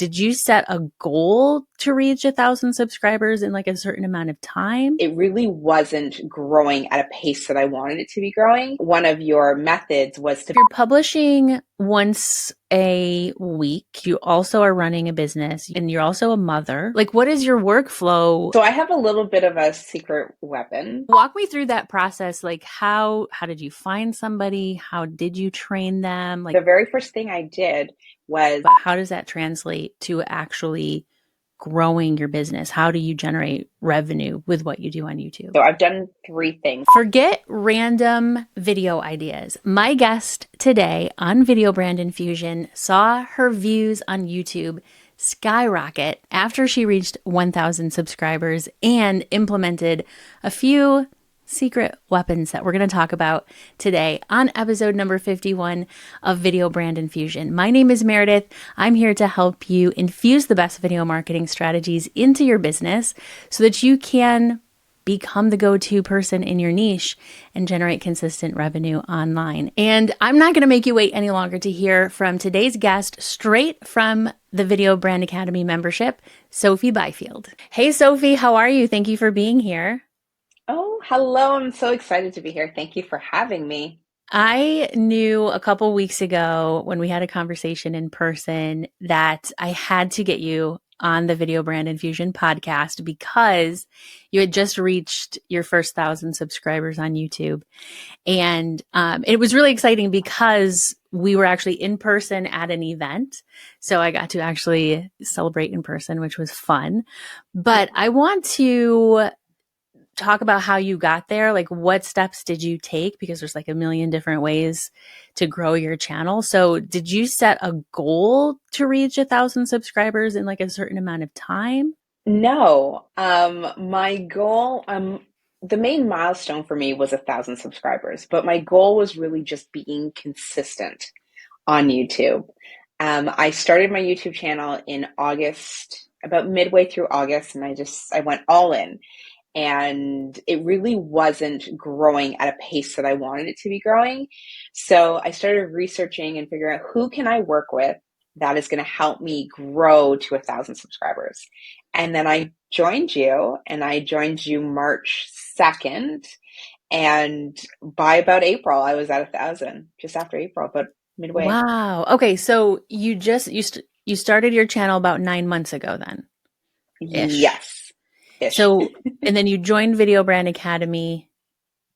did you set a goal to reach 1,000 subscribers in like a certain amount of time? It really wasn't growing at a pace that I wanted it to be growing. One of your methods was to... You're publishing once a week. You also are running a business and you're also a mother. Like, what is your workflow? So I have a little bit of a secret weapon. Walk me through that process. Like, how did you find somebody? How did you train them? Like, the very first thing I did was... But how does that translate to actually growing your business? How do you generate revenue with what you do on YouTube? So I've done 3 things. Forget random video ideas. My guest today on Video Brand Infusion saw her views on YouTube skyrocket after she reached 1,000 subscribers and implemented a few secret weapons that we're going to talk about today on episode number 51 of Video Brand Infusion. My name is Meredith. I'm here to help you infuse the best video marketing strategies into your business so that you can become the go-to person in your niche and generate consistent revenue online. And I'm not going to make you wait any longer to hear from today's guest straight from the Video Brand Academy membership, Sophie Byfield. Hey, Sophie, how are you? Thank you for being here. Oh, hello. I'm so excited to be here. Thank you for having me. I knew a couple weeks ago when we had a conversation in person that I had to get you on the Video Brand Infusion podcast because you had just reached your first 1,000 subscribers on YouTube. And it was really exciting because we were actually in person at an event. So I got to actually celebrate in person, which was fun. But I want to talk about how you got there. Like, what steps did you take? Because there's like a million different ways to grow your channel. So did you set a goal to reach 1,000 subscribers in like a certain amount of time? No, my goal, the main milestone for me was 1,000 subscribers, but my goal was really just being consistent on YouTube. I started my YouTube channel in August, about midway through August, and I went all in. And it really wasn't growing at a pace that I wanted it to be growing. So I started researching and figuring out who can I work with that is going to help me grow to 1,000 subscribers. And then I joined you, and I joined you March 2nd. And by about April, I was at 1,000, just after April, but midway. Wow. Okay. So you started your channel about 9 months ago then? Ish. Yes. Ish. So, and then you joined Video Brand Academy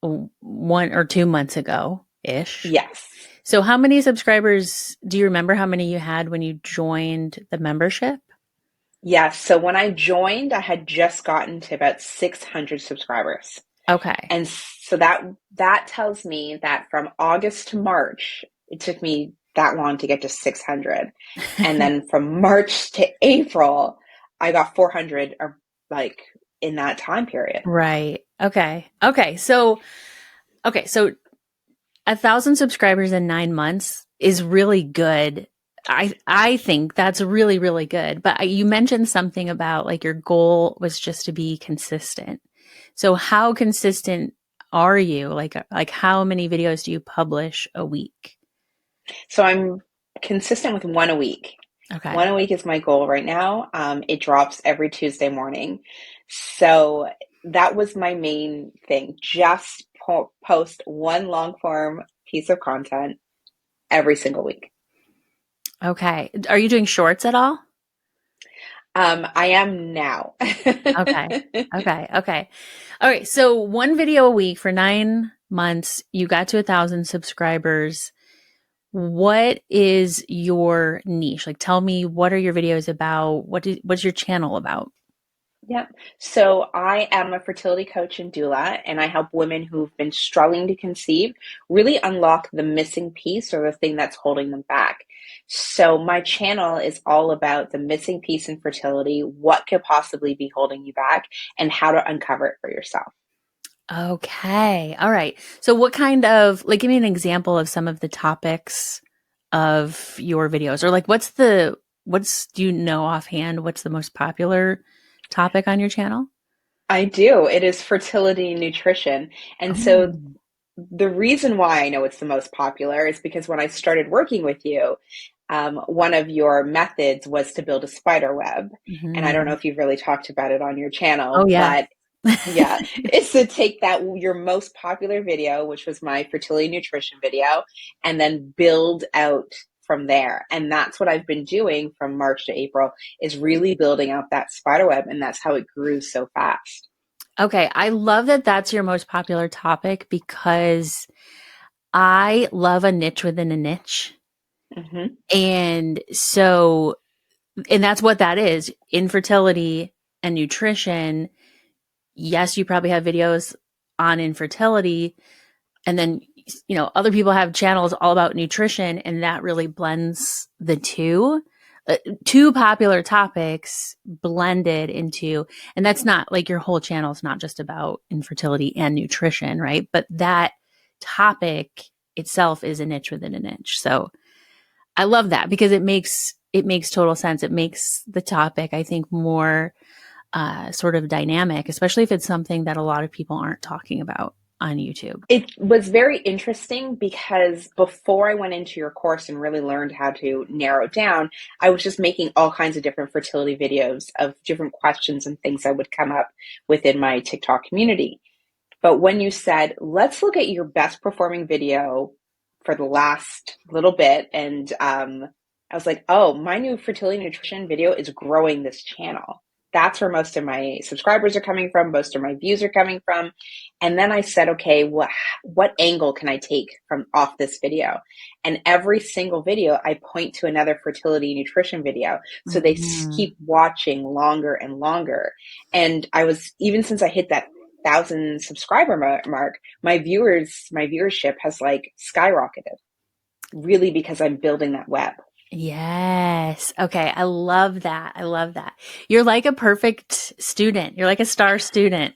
1 or 2 months ago ish. Yes. So how many subscribers, do you remember how many you had when you joined the membership? Yes. So when I joined, I had just gotten to about 600 subscribers. Okay. And so that tells me that from August to March, it took me that long to get to 600. And then from March to April, I got 400 or like in that time period. Right. Okay. So 1,000 subscribers in 9 months is really good. I think that's really, really good. But you mentioned something about like your goal was just to be consistent. So how consistent are you? Like how many videos do you publish a week? So I'm consistent with 1 a week. Okay. 1 a week is my goal right now. It drops every Tuesday morning. So that was my main thing. Just post 1 long form piece of content every single week. Okay. Are you doing shorts at all? I am now. Okay. All right. So 1 video a week for 9 months, you got to 1,000 subscribers. What is your niche? Like, tell me, what are your videos about? What's your channel about? Yeah. So I am a fertility coach and doula, and I help women who've been struggling to conceive really unlock the missing piece or the thing that's holding them back. So my channel is all about the missing piece in fertility, what could possibly be holding you back, and how to uncover it for yourself. Okay. All right. So what kind of, like, give me an example of some of the topics of your videos, or like, do you know offhand, what's the most popular topic on your channel? I do. It is fertility nutrition. And so the reason why I know it's the most popular is because when I started working with you, one of your methods was to build a spider web. And I don't know Mhm. if you've really talked about it on your Oh, channel, yeah. but yeah, it's to take that your most popular video, which was my fertility nutrition video, and then build out from there. And that's what I've been doing from March to April, is really building out that spider web, and that's how it grew so fast. Okay, I love that that's your most popular topic because I love a niche within a niche. Hmm. And so, and that's what that is, infertility and nutrition. Yes, you probably have videos on infertility, and then, other people have channels all about nutrition, and that really blends the two. Two popular topics blended into, and that's not like your whole channel is not just about infertility and nutrition, right? But that topic itself is a niche within a niche. So I love that because it makes total sense. It makes the topic, I think, more sort of dynamic, especially if it's something that a lot of people aren't talking about on YouTube. It was very interesting because before I went into your course and really learned how to narrow it down, I was just making all kinds of different fertility videos of different questions and things that would come up within my TikTok community. But when you said, let's look at your best performing video for the last little bit, and I was like, oh, my new fertility nutrition video is growing this channel. That's where most of my subscribers are coming from, most of my views are coming from. And then I said, okay, what angle can I take from off this video? And every single video, I point to another fertility nutrition video. So they Mhm. keep watching longer and longer. And I was, even since I hit that 1,000 subscriber mark, my viewership has like skyrocketed, really, because I'm building that web. Yes. Okay. I love that. I love that. You're like a perfect student. You're like a star student.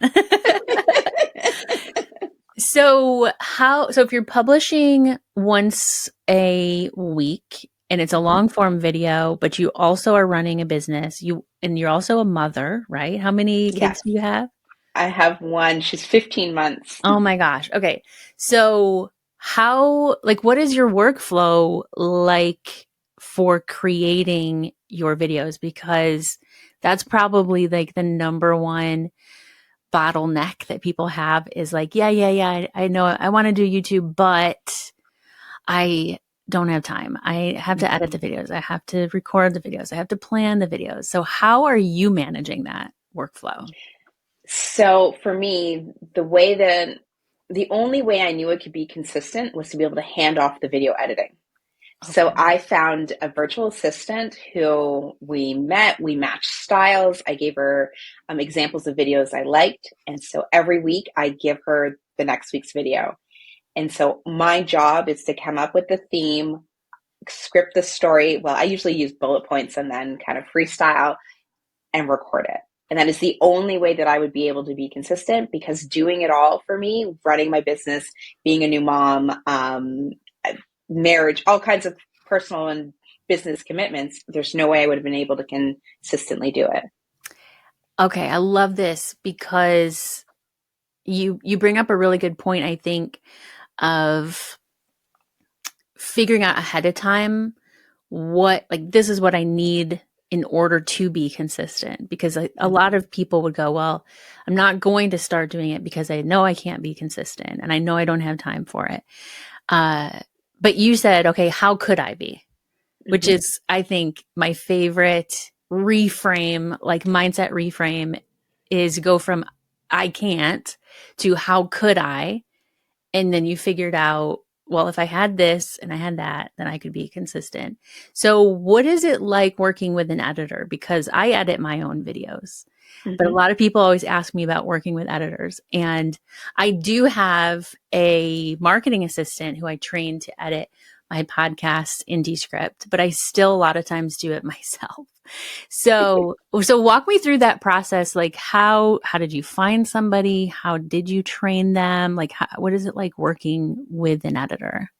So if you're publishing once a week and it's a long form video, but you also are running a business, and you're also a mother, right? How many kids Yes, do you have? I have one. She's 15 months. Oh my gosh. Okay. So what is your workflow like for creating your videos? Because that's probably like the number one bottleneck that people have is like, yeah, yeah, yeah. I know I want to do YouTube, but I don't have time. I have to edit the Mhm. videos. I have to record the videos. I have to plan the videos. So how are you managing that workflow? So for me, the only way I knew it could be consistent was to be able to hand off the video editing. So Okay. I found a virtual assistant who we met, we matched styles. I gave her examples of videos I liked. And so every week I give her the next week's video. And so my job is to come up with the theme, script the story. Well, I usually use bullet points and then kind of freestyle and record it. And that is the only way that I would be able to be consistent, because doing it all for me, running my business, being a new mom, marriage, all kinds of personal and business commitments, there's no way I would have been able to consistently do it. Okay, I love this because you bring up a really good point, I think, of figuring out ahead of time what, like, this is what I need in order to be consistent. Because a lot Mm-hmm. of people would go, well, I'm not going to start doing it because I know I can't be consistent and I know I don't have time for it. Uh, but you said, okay, how could I be? Which Mm-hmm. is, I think, my favorite reframe, like mindset reframe, is go from I can't to how could I? And then you figured out, well, if I had this and I had that, then I could be consistent. So, what is it like working with an editor? Because I edit my own videos, but a Mm-hmm. lot of people always ask me about working with editors. And I do have a marketing assistant who I trained to edit my podcast in Descript, but I still a lot of times do it myself. So walk me through that process. Like how did you find somebody? How did you train them? Like what is it like working with an editor?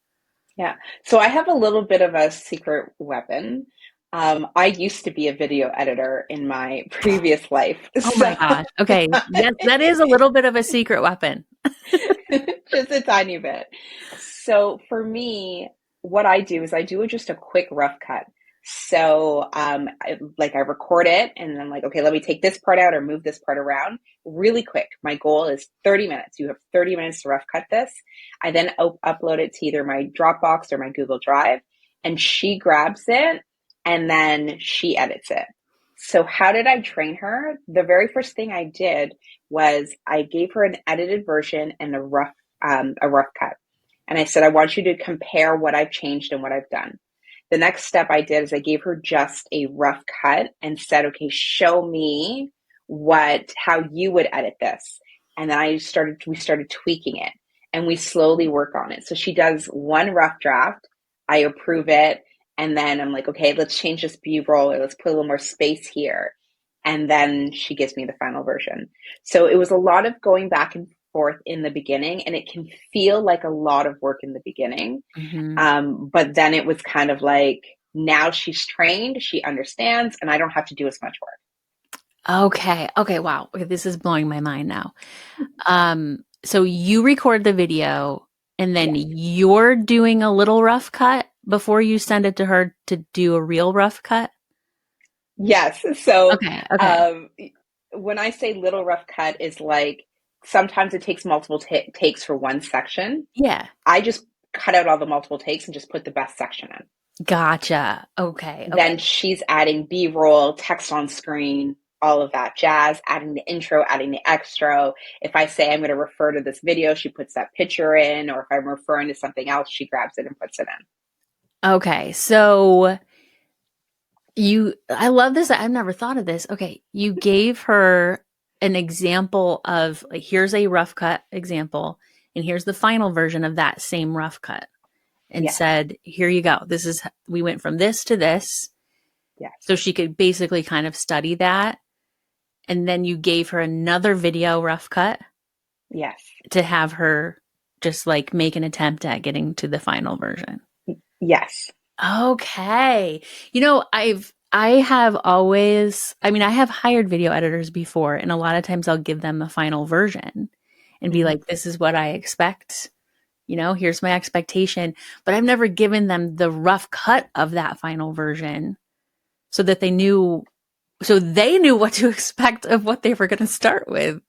Yeah. So I have a little bit of a secret weapon. I used to be a video editor in my previous life. Oh So my gosh. Okay. Yes, that is a little bit of a secret weapon. just a tiny bit. So for me, what I do is I do just a quick rough cut. So, I record it and I'm like, okay, let me take this part out or move this part around really quick. My goal is 30 minutes. You have 30 minutes to rough cut this. I then upload it to either my Dropbox or my Google Drive, and she grabs it and then she edits it. So how did I train her? The very first thing I did was I gave her an edited version and a rough cut. And I said, I want you to compare what I've changed and what I've done. The next step I did is I gave her just a rough cut and said, okay, show me how you would edit this. And then we started tweaking it and we slowly work on it. So she does one rough draft, I approve it. And then I'm like, okay, let's change this B-roll or let's put a little more space here. And then she gives me the final version. So it was a lot of going back and forth in the beginning, and it can feel like a lot of work in the beginning. But then it was kind of like, now she's trained, she understands, and I don't have to do as much work. Okay. Okay. Wow. Okay, this is blowing my mind now. So you record the video and then Yes. you're doing a little rough cut before you send it to her to do a real rough cut? Yes. So Okay. Okay. when I say little rough cut is like sometimes it takes multiple takes for one section. Yeah. I just cut out all the multiple takes and just put the best section in. Gotcha. Okay. Okay. Then she's adding B-roll, text on screen, all of that jazz, adding the intro, adding the extra. If I say I'm going to refer to this video, she puts that picture in, or if I'm referring to something else, she grabs it and puts it in. Okay. So I love this. I've never thought of this. Okay. You gave her an example of like, here's a rough cut example, and here's the final version of that same rough cut, and Yes, said, here you go. We went from this to this. yes, So she could basically kind of study that. And then you gave her another video rough cut yes, to have her just like make an attempt at getting to the final version. yes. Okay. I have always, I mean, I have hired video editors before, and a lot of times I'll give them a final version and be Mhm. like, this is what I expect. Here's my expectation. But I've never given them the rough cut of that final version so that they knew what to expect of what they were going to start with.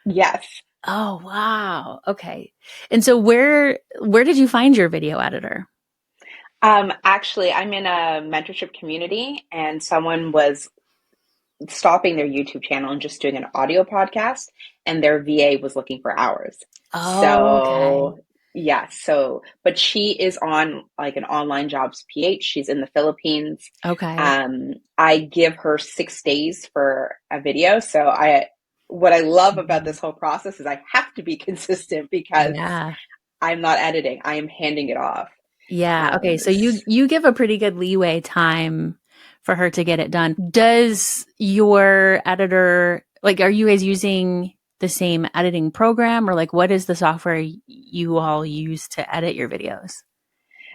Yes. Oh, wow. Okay. And so where did you find your video editor? Actually, I'm in a mentorship community, and someone was stopping their YouTube channel and just doing an audio podcast, and their VA was looking for hours. Oh, okay. So, yeah, but she is on like an online jobs PH. She's in the Philippines. Okay. I give her 6 days for a video. What I love about Mhm. this whole process is I have to be consistent because Yeah. I'm not editing. I am handing it off. Yeah. Okay. So you S- you give a pretty good leeway time for her to get it done. Does your editor, like, are you guys using the same editing program, or like what is the software you all use to edit your videos?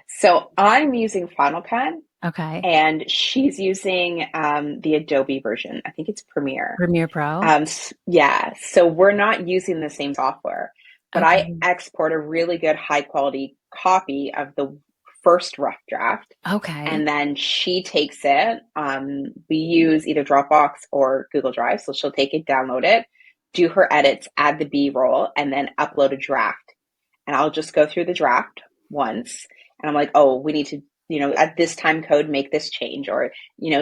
so I'm using Final Cut. Okay. And she's using the Adobe version. I think it's Premiere. Premiere Pro? Yeah, so we're not using the same software, but I Okay. export a really good high quality copy of the first rough draft, Okay. and then she takes it. We use either Dropbox or Google Drive, so she'll take it, download it, do her edits, add the B-roll, and then upload a draft. And I'll just go through the draft once, and I'm like, oh, we need to, at this time code, make this change. Or,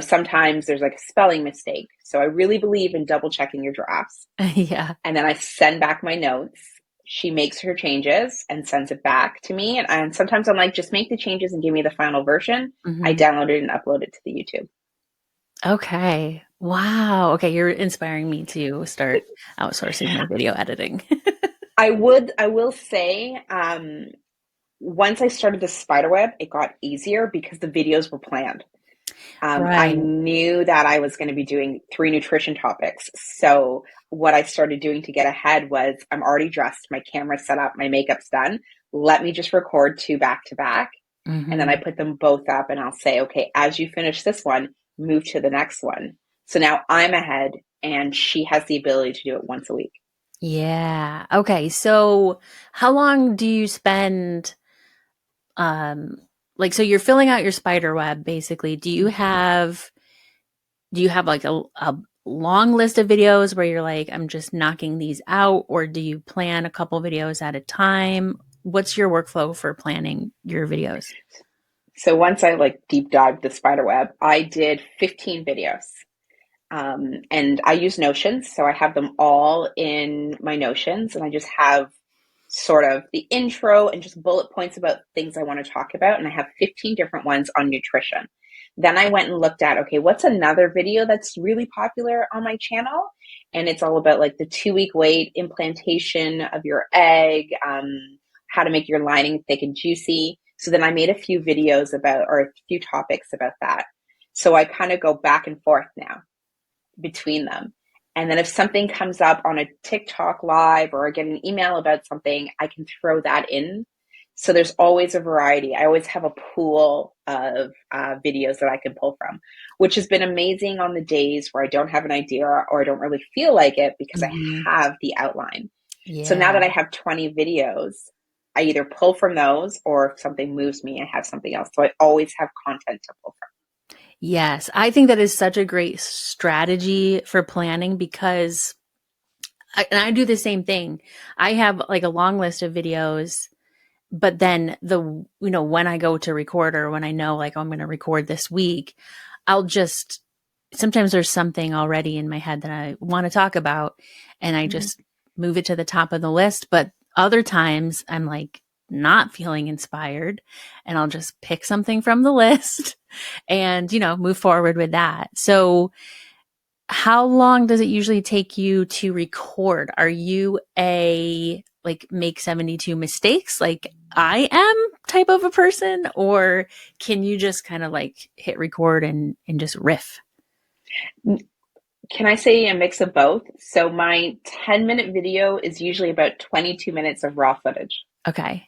sometimes there's like a spelling mistake. So I really believe in double checking your drafts. Yeah. And then I send back my notes. She makes her changes and sends it back to me. And sometimes I'm like, just make the changes and give me the final version. I Hmm. download it and upload it to the YouTube. Okay. Wow. Okay. You're inspiring me to start outsourcing my video editing. I will say, once I started the spiderweb, it got easier because the videos were planned. I Right. knew that I was going to be doing 3 nutrition topics. So what I started doing to get ahead was I'm already dressed, my camera's set up, my makeup's done. Let me just record 2 back to back. And then I Hmm. put them both up and I'll say, okay, as you finish this one, move to the next one. So now I'm ahead and she has the ability to do it once a week. Yeah. Okay. So how long do you spend, um, like, so you're filling out your spider web basically. Do you have like a long list of videos where you're like, I'm just knocking these out, or do you plan a couple videos at a time? What's your workflow for planning your videos? So once I like deep dived the spider web, I did 15 videos. And I use Notions, so I have them all in my Notions, and I just have sort of the intro and just bullet points about things I want to talk about. And I have 15 different ones on nutrition. Then I went and looked at, okay, what's another video that's really popular on my channel? And it's all about like the 2 week wait, implantation of your egg, how to make your lining thick and juicy. So then I made a few videos about, or a few topics about that. So I kind of go back and forth now between them. And then if something comes up on a TikTok live or I get an email about something, I can throw that in. So there's always a variety. I always have a pool of videos that I can pull from, which has been amazing on the days where I don't have an idea or I don't really feel like it because I Hmm. have the outline. So now Yeah. that I have 20 videos, I either pull from those or if something moves me, I have something else. So I always have content to pull from. Yes. I think that is such a great strategy for planning because and I do the same thing. I have like a long list of videos, but then when I go to record or when I know like I'm going to record this week, I'll just sometimes there's something already in my head that I want to talk about and I Mhm. just move it to the top of the list. But other times I'm like not feeling inspired and I'll just pick something from the list and, move forward with that. So, how long does it usually take you to record? Are you a like make 72 mistakes like I am type of a person, or can you just kind of like hit record and just riff? Can I say a mix of both? So my 10-minute video is usually about 22 minutes of raw footage. Okay.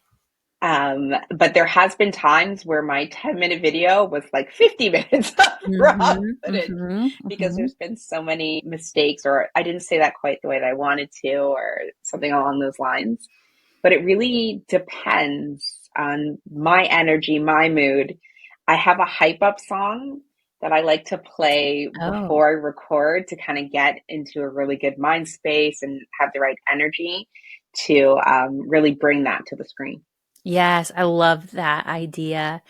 But there has been times where my 10-minute video was like 50 minutes of raw Mm-hmm. footage Mm-hmm. because Mm-hmm. there's been so many mistakes or I didn't say that quite the way that I wanted to or something along those lines. But it really depends on my energy, my mood. I have a hype up song that I like to play Oh, before I record to kind of get into a really good mind space and have the right energy to really bring that to the screen. yes, I love that idea.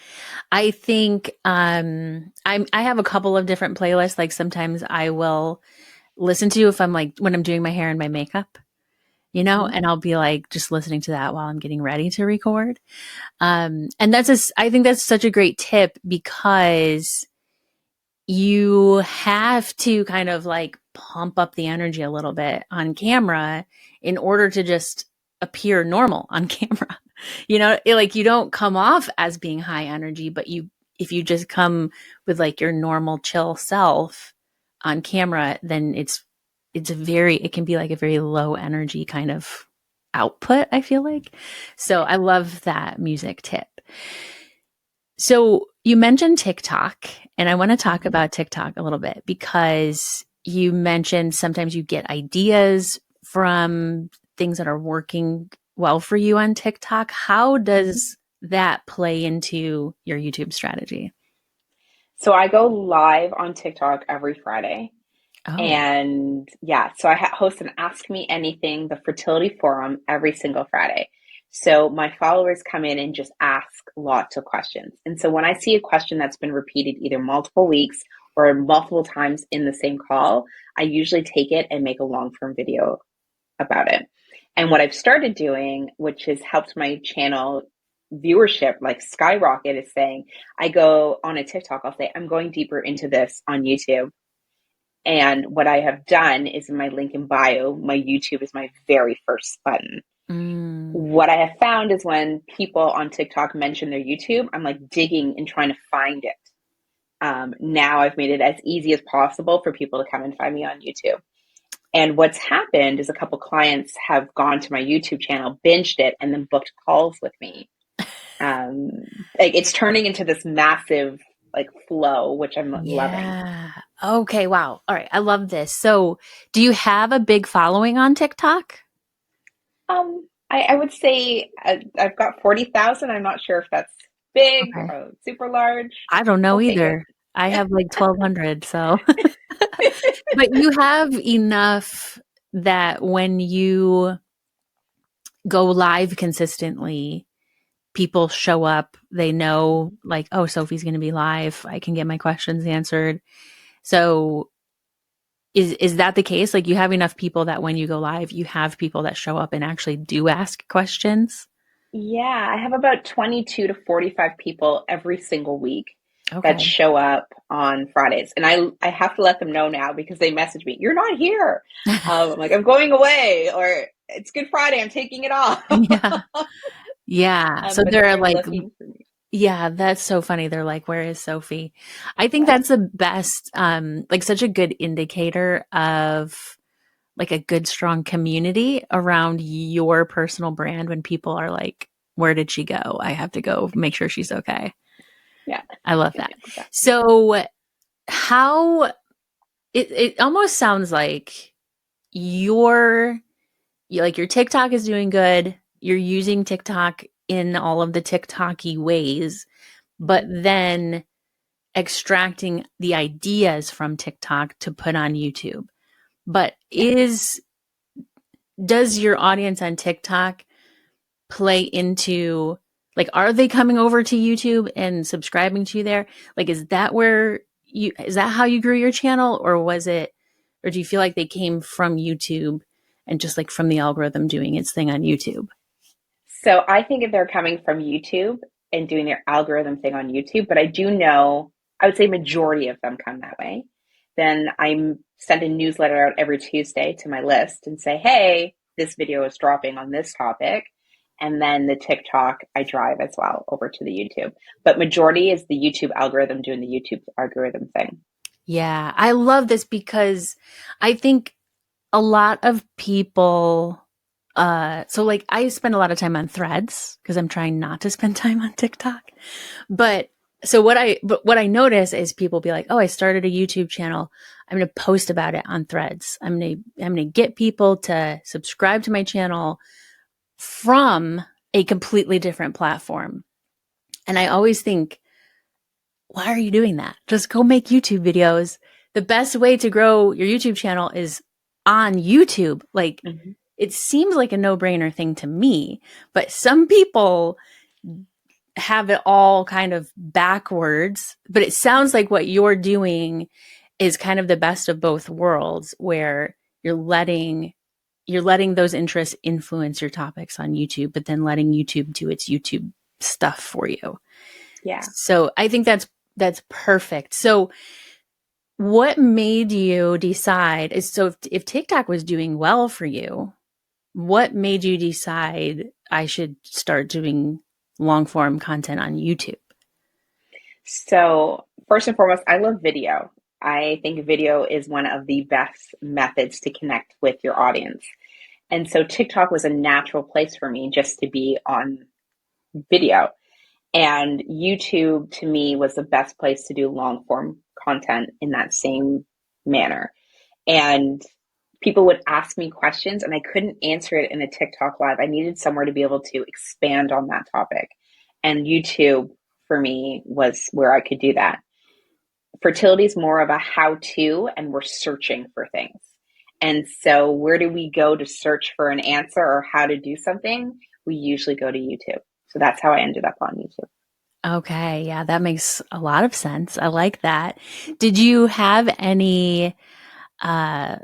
I think I have a couple of different playlists. Like sometimes I will listen to if I'm like when I'm doing my hair and my makeup, Mhm. and I'll be like just listening to that while I'm getting ready to record. And I think that's such a great tip because you have to kind of like pump up the energy a little bit on camera in order to just appear normal on camera. Like you don't come off as being high energy, but if you just come with like your normal chill self on camera, then it can be like a very low energy kind of output, I feel like. So I love that music tip. So you mentioned TikTok, and I want to talk Mhm. about TikTok a little bit because you mentioned sometimes you get ideas from things that are working well for you on TikTok. How Mhm. does that play into your YouTube strategy? So I go live on TikTok every Friday. Oh, And yeah, so I host an Ask Me Anything, the fertility forum, every single Friday. So my followers come in and just ask lots of questions. And so when I see a question that's been repeated either multiple weeks or multiple times in the same call, I usually take it and make a long form video about it. And what I've started doing, which has helped my channel viewership like skyrocket, is saying I go on a TikTok, I'll say, I'm going deeper into this on YouTube. And what I have done is in my link in bio, my YouTube is my very first button. mm, What I have found is when people on TikTok mention their YouTube, I'm like digging and trying to find it. Now I've made it as easy as possible for people to come and find me on YouTube. And what's happened is a couple clients have gone to my YouTube channel, binged it, and then booked calls with me. Um, like it's turning into this massive like flow, which I'm loving. yeah. Okay. Wow. All right. I love this. So, do you have a big following on TikTok? I would say I've got 40,000. I'm not sure if that's big Okay. or super large. I don't know We'll take it. either. I have like 1,200, so. But you have enough that when you go live consistently, people show up, they know like, oh, Sophie's going to be live. I can get my questions answered. So is that the case? Like you have enough people that when you go live, you have people that show up and actually do ask questions? Yeah, I have about 22 to 45 people every single week that Okay. show up on Fridays. And I have to let them know now because they message me, "You're not here." I'm like, "I'm going away," or "It's Good Friday, I'm taking it off." Yeah. Yeah. So But they're they're like, looking for me. yeah, that's so funny. They're like, where is Sophie? I think Yeah. that's the best, like such a good indicator of like a good, strong community around your personal brand when people are like, where did she go? I have to go make sure she's okay. Yeah. I love Yeah, that. exactly. So how it almost sounds like your like your TikTok is doing good. You're using TikTok in all of the TikToky ways, but Mhm. then extracting the ideas from TikTok to put on YouTube. But Yeah. does your audience on TikTok play into like are they coming over to YouTube and subscribing to you there? Like is that how you grew your channel or do you feel like they came from YouTube and just like from the algorithm doing its thing on YouTube? So I think if they're coming from YouTube and doing their algorithm thing on YouTube, but I do know, I would say majority of them come that way. Then I send a newsletter out every Tuesday to my list and say, "Hey, this video is dropping on this topic." And then the TikTok I drive as well over to the YouTube. But majority is the YouTube algorithm doing the YouTube algorithm thing. Yeah, I love this because I think a lot of people so like I spend a lot of time on threads because I'm trying not to spend time on TikTok. But what I notice is people be like, "Oh, I started a YouTube channel. I'm going to post about it on threads. I'm going to get people to subscribe to my channel from a completely different platform." And I always think, why are you doing that? Just go make YouTube videos. The best way to grow your YouTube channel is on YouTube. Like, Mhm. it seems like a no brainer thing to me, but some people have it all kind of backwards. But it sounds like what you're doing is kind of the best of both worlds where you're letting those interests influence your topics on YouTube, but then letting YouTube do its YouTube stuff for you. Yeah. So I think that's perfect. So what made you decide is so if TikTok was doing well for you, what made you decide I should start doing long form content on YouTube? So, first and foremost, I love video. I think video is one of the best methods to connect with your audience. And so TikTok was a natural place for me just to be on video. And YouTube to me was the best place to do long form content in that same manner. And people would ask me questions and I couldn't answer it in a TikTok live. I needed somewhere to be able to expand on that topic. And YouTube for me was where I could do that. Fertility is more of a how to, and we're searching for things. And so, where do we go to search for an answer or how to do something? We usually go to YouTube. So, that's how I ended up on YouTube. Okay, yeah, that makes a lot of sense. I like that. Did you have any uh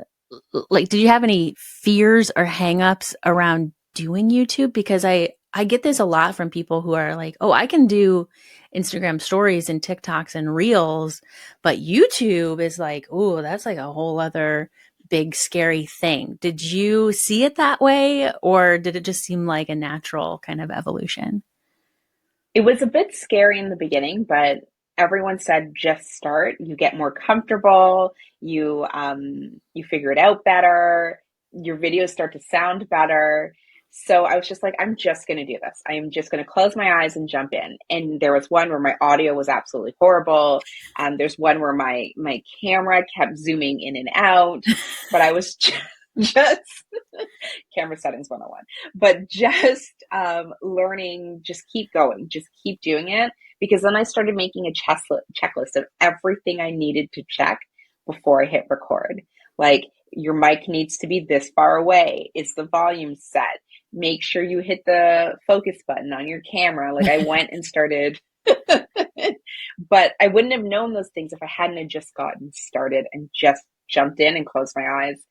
did you have any fears or hangups around doing YouTube? Because I get this a lot from people who are like, "Oh, I can do Instagram stories and TikToks and Reels, but YouTube is like, oh, that's like a whole other big scary thing." Did you see it that way or did it just seem like a natural kind of evolution? It was a bit scary in the beginning, but everyone said just start. You get more comfortable. You figure it out better. Your videos start to sound better. So I was just like, I'm just going to do this. I am just going to close my eyes and jump in. And there was one where my audio was absolutely horrible. There's one where my camera kept zooming in and out, but I was Just camera settings 101, but just learning, just keep going, just keep doing it. Because then I started making a checklist of everything I needed to check before I hit record. Like, your mic needs to be this far away. Is the volume set? Make sure you hit the focus button on your camera. Like, I went and started, but I wouldn't have known those things if I hadn't have just gotten started and just jumped in and closed my eyes.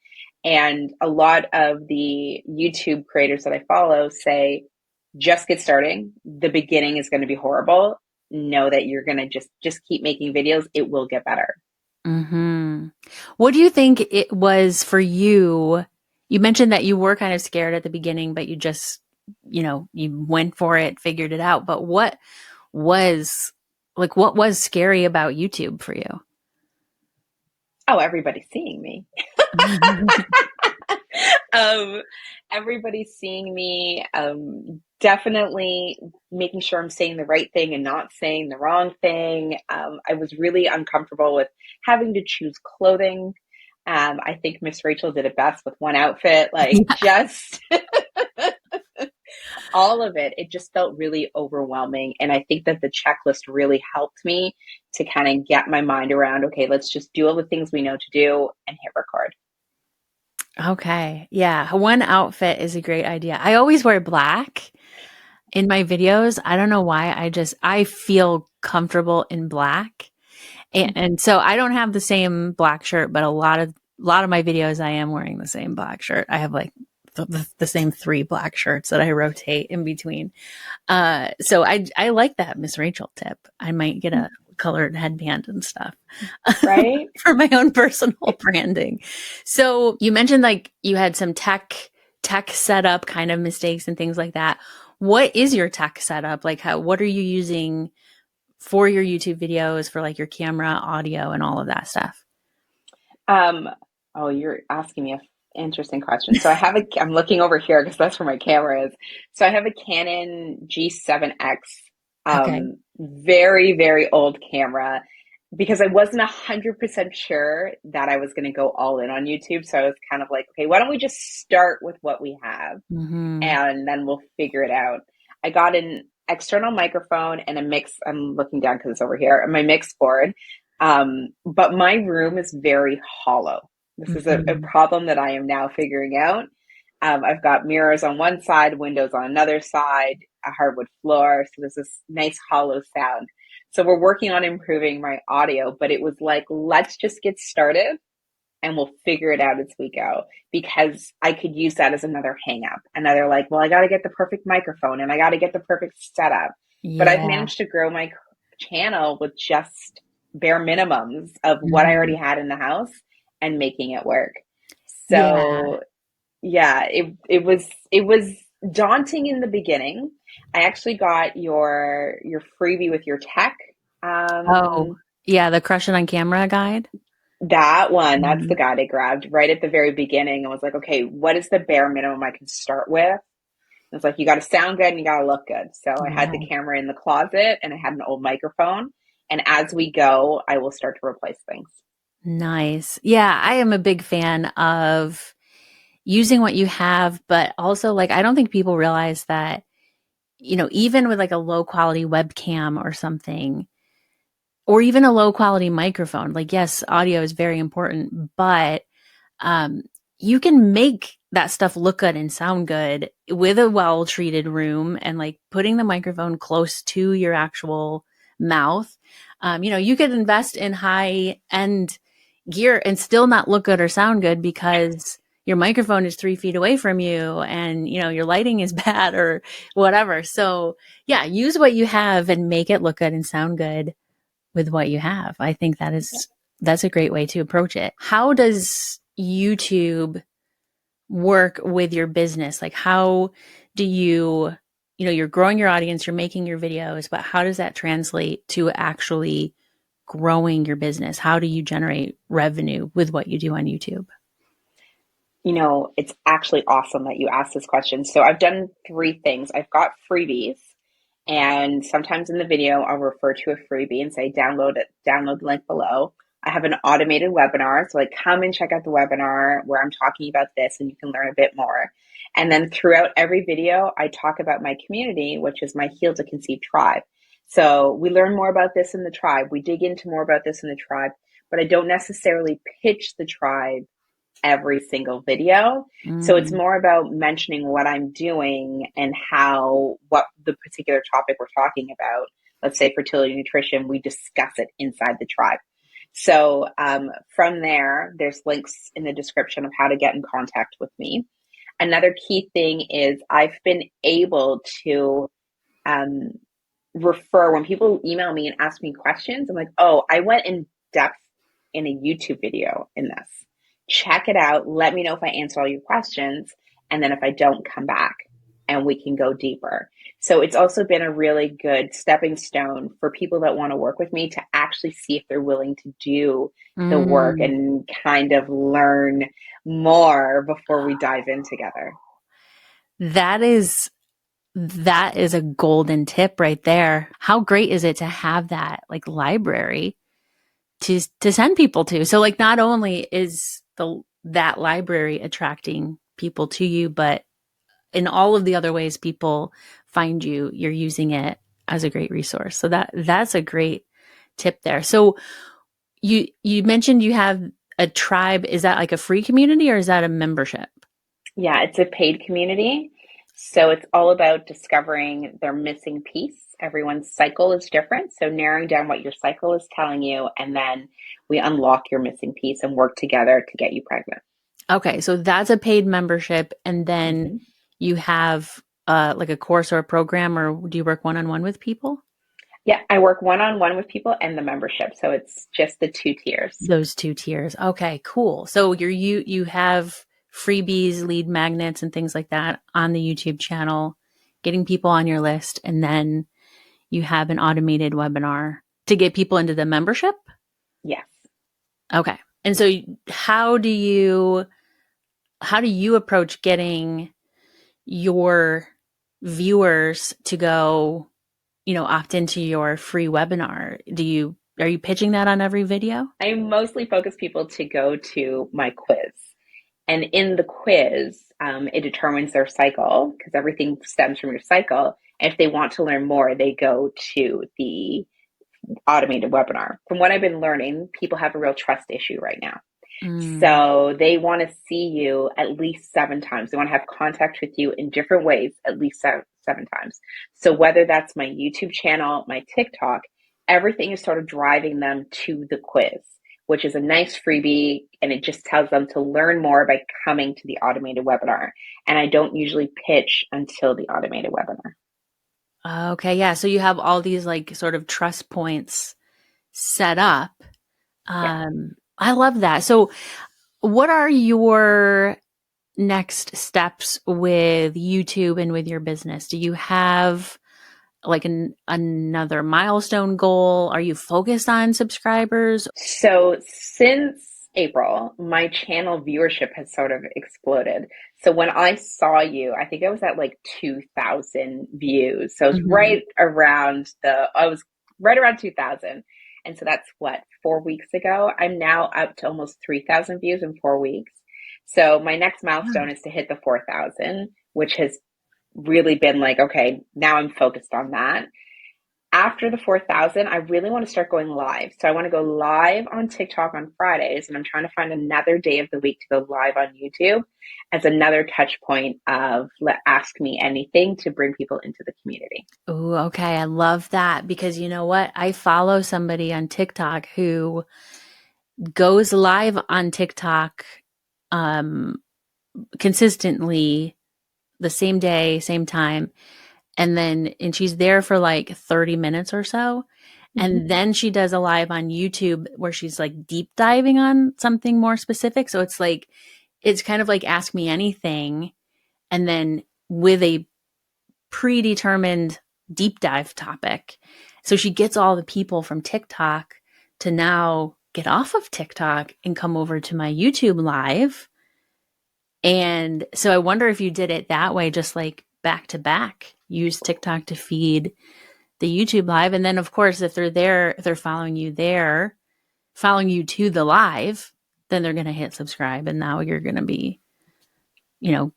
And a lot of the YouTube creators that I follow say, just get starting. The beginning is going to be horrible. Know that you're going to just keep making videos. It will get better. Hmm. What do you think it was for you? You mentioned that you were kind of scared at the beginning, but you just, you went for it, figured it out. But was what was scary about YouTube for you? Oh, everybody's seeing me. um, Everybody's seeing me. Definitely making sure I'm saying the right thing and not saying the wrong thing. I was really uncomfortable with having to choose clothing. I think Miss Rachel did it best with one outfit, like just all of it. It just felt really overwhelming. And I think that the checklist really helped me to kind of get my mind around, okay, let's just do all the things we know to do and hit record. Okay. Yeah. One outfit is a great idea. I always wear black in my videos. I don't know why. I feel comfortable in black. And so I don't have the same black shirt, but a lot of my videos, I am wearing the same black shirt. I have like the same 3 black shirts that I rotate in between. So I like that Miss Rachel tip. I might get a colored headband and stuff Right? for my own personal branding. So you mentioned like you had some tech setup kind of mistakes and things like that. What is your tech setup? Like what are you using for your YouTube videos, for like your camera, audio, and all of that stuff? Um, oh, you're asking me a interesting question. So I'm looking over here because that's where my camera is. So I have a Canon G7X, Okay. very, very old camera because I wasn't 100% sure that I was going to go all in on YouTube. So I was kind of like, okay, why don't we just start with what we have Mm-hmm. and then we'll figure it out. I got an external microphone and a mix. I'm looking down because it's over here, my mix board. But my room is very hollow. This is a Mm-hmm. problem that I am now figuring out. I've got mirrors on one side, windows on another side, a hardwood floor. So there's this nice hollow sound. So we're working on improving my audio, but it was like, let's just get started and we'll figure it out as we go, because I could use that as another hang up. Another like, well, I got to get the perfect microphone and I got to get the perfect setup. But I've Yeah. managed to grow my channel with just bare minimums of what I Mhm. already had in the house and making it work. Yeah. So yeah, it was daunting in the beginning. I actually got your freebie with your tech. Oh, yeah. The Crush It on Camera guide. That one, that's the Mhm. guide I grabbed right at the very beginning and was like, okay, what is the bare minimum I can start with? It's like, you got to sound good and you got to look good. So I had the Yeah. camera in the closet and I had an old microphone. And as we go, I will start to replace things. Nice. Yeah. I am a big fan of using what you have, but also like, I don't think people realize that, even with like a low quality webcam or something, or even a low quality microphone, like, yes, audio is very important, but um, you can make that stuff look good and sound good with a well treated room and like putting the microphone close to your actual mouth. You could invest in high end gear and still not look good or sound good because your microphone is 3 feet away from you and your lighting is bad or whatever. So yeah, use what you have and make it look good and sound good with what you have. I think that's a great way to approach it. How does YouTube work with your business? Like how do you're growing your audience, you're making your videos, but how does that translate to actually growing your business? How do you generate revenue with what you do on YouTube? It's actually awesome that you asked this question. So I've done three things. I've got freebies, and sometimes in the video, I'll refer to a freebie and say, download it, download the link below. I have an automated webinar. So like come and check out the webinar where I'm talking about this and you can learn a bit more. And then throughout every video, I talk about my community, which is my Heal to Conceive tribe. So we learn more about this in the tribe. We dig into more about this in the tribe, but I don't necessarily pitch the tribe every single video. So it's Mm. more about mentioning what I'm doing and how, what the particular topic we're talking about, let's say fertility nutrition, we discuss it inside the tribe. So from there, there's links in the description of how to get in contact with me. Another key thing is I've been able to um, refer when people email me and ask me questions. I'm like, oh, I went in depth in a YouTube video in this. Check it out. Let me know if I answer all your questions. And then if I don't, come back and we can go deeper. So it's also been a really good stepping stone for people that want to work with me to actually see if they're willing to do the work Mm. and kind of learn more before we dive in together. That is that is a golden tip right there. How great is it to have that like library to send people to? So like not only is the that library attracting people to you, but in all of the other ways people find you, you're using it as a great resource. So that's a great tip there. So you mentioned you have a tribe. Is that like a free community or is that a membership? Yeah, it's a paid community. So it's all about discovering their missing piece. Everyone's cycle is different. So narrowing down what your cycle is telling you, and then we unlock your missing piece and work together to get you pregnant. Okay, so that's a paid membership, and then Mm-hmm. you have like a course or a program, or do you work one on one with people? Yeah, I work one on one with people and the membership. So it's just the two tiers. Those two tiers. Okay, cool. So you have freebies, lead magnets, and things like that on the YouTube channel, getting people on your list, and then you have an automated webinar to get people into the membership. Yes. Okay, and so how do you approach getting your viewers to go, opt into your free webinar? Are you pitching that on every video? I mostly focus people to go to my quiz. And in the quiz, it determines their cycle because everything stems from your cycle. And if they want to learn more, they go to the automated webinar. From what I've been learning, people have a real trust issue right now. Mm. So they want to see you at least 7 times. They want to have contact with you in different ways at least seven times. So whether that's my YouTube channel, my TikTok, everything is sort of driving them to the quiz, which is a nice freebie. And it just tells them to learn more by coming to the automated webinar. And I don't usually pitch until the automated webinar. Okay, yeah. So you have all these like sort of trust points set up. Yeah. I love that. So what are your next steps with YouTube and with your business? Do you have like another milestone goal? Are you focused on subscribers? So since April, my channel viewership has sort of exploded. So when I saw you, I think I was at like 2,000 views. So Mhm. I was right around 2,000. And so that's what, 4 weeks ago. I'm now up to almost 3,000 views in 4 weeks. So my next milestone is to hit the 4,000, which has really been like, okay, now I'm focused on that. After the 4,000, I really want to start going live. So I want to go live on TikTok on Fridays, and I'm trying to find another day of the week to go live on YouTube as another touch point of ask me anything to bring people into the community. Oh, okay. I love that because you know what? I follow somebody on TikTok who goes live on TikTok um consistently the same day, same time. And she's there for like 30 minutes or so. Mm-hmm. And then she does a live on YouTube where she's like deep diving on something more specific. So it's kind of like ask me anything. And then with a predetermined deep dive topic. So she gets all the people from TikTok to now get off of TikTok and come over to my YouTube live. And so I wonder if you did it that way, just like back to back, use TikTok to feed the YouTube live. And then, of course, if they're there, if they're following you there, following you to the live, then they're going to hit subscribe. And now you're going to be, you know,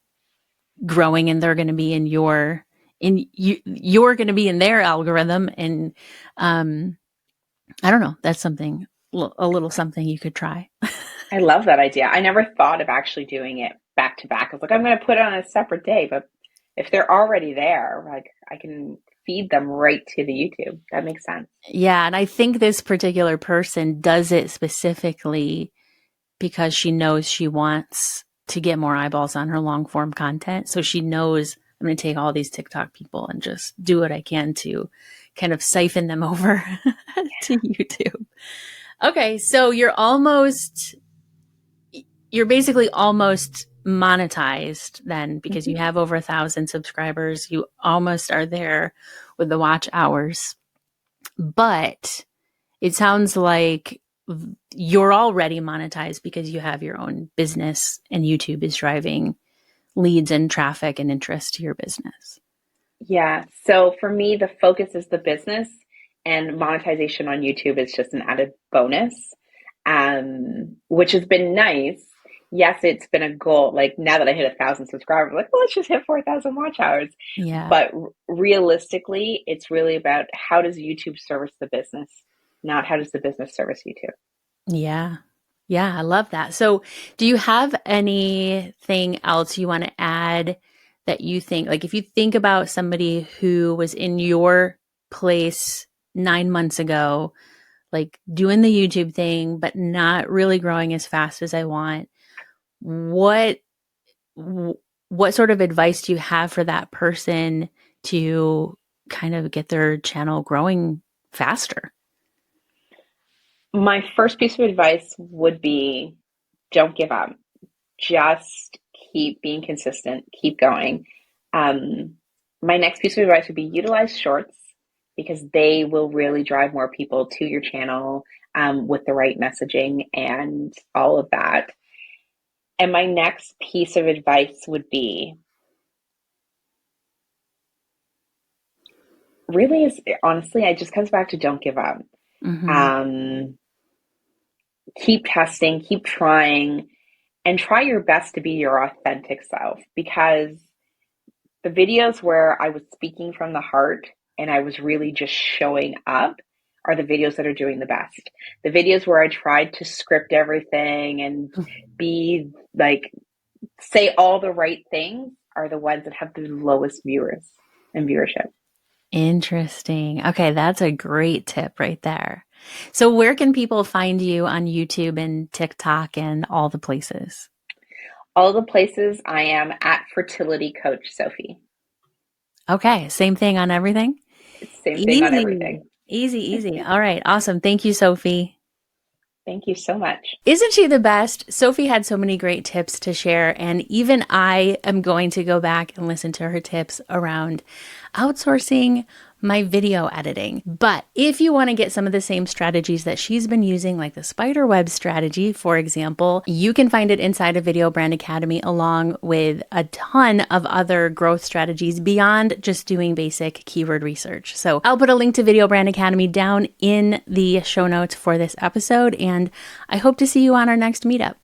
growing, and they're going to be in you're going to be in their algorithm. And I don't know, that's something, a little something you could try. I love that idea. I never thought of actually doing it back to back. I was like, I'm going to put it on a separate day, but if they're already there, like I can feed them right to the YouTube. That makes sense. Yeah. And I think this particular person does it specifically because she knows she wants to get more eyeballs on her long form content. So she knows I'm going to take all these TikTok people and just do what I can to kind of siphon them over to YouTube. Okay. So you're basically almost monetized then, because you have over 1,000 subscribers. You almost are there with the watch hours, but it sounds like you're already monetized because you have your own business and YouTube is driving leads and traffic and interest to your business. Yeah. So for me, the focus is the business, and monetization on YouTube is just an added bonus, which has been nice. Yes, it's been a goal. Like now that I hit 1,000 subscribers, like, well, let's just hit 4,000 watch hours. Yeah. But realistically, it's really about how does YouTube service the business, not how does the business service YouTube. Yeah. Yeah. I love that. So do you have anything else you want to add that you think, like if you think about somebody who was in your place 9 months ago, like doing the YouTube thing, but not really growing as fast as I want, what sort of advice do you have for that person to kind of get their channel growing faster? My first piece of advice would be don't give up. Just keep being consistent, keep going. My next piece of advice would be utilize shorts because they will really drive more people to your channel with the right messaging and all of that. And my next piece of advice would be really is honestly, it just comes back to don't give up. Mm-hmm. Um, Keep testing, keep trying, and try your best to be your authentic self, because the videos where I was speaking from the heart and I was really just showing up are the videos that are doing the best. The videos where I tried to script everything and be like, say all the right things are the ones that have the lowest viewers and viewership. Interesting. Okay, that's a great tip right there. So where can people find you on YouTube and TikTok and all the places? All the places I am at Fertility Coach Sophie. Okay, same thing on everything? Same thing on Easy. everything. Easy, easy. All right, awesome. Thank you, Sophie. Thank you so much. Isn't she the best? Sophie had so many great tips to share, and even I am going to go back and listen to her tips around outsourcing my video editing. But if you want to get some of the same strategies that she's been using, like the spider web strategy, for example, you can find it inside of Video Brand Academy, along with a ton of other growth strategies beyond just doing basic keyword research. So I'll put a link to Video Brand Academy down in the show notes for this episode, and I hope to see you on our next meetup.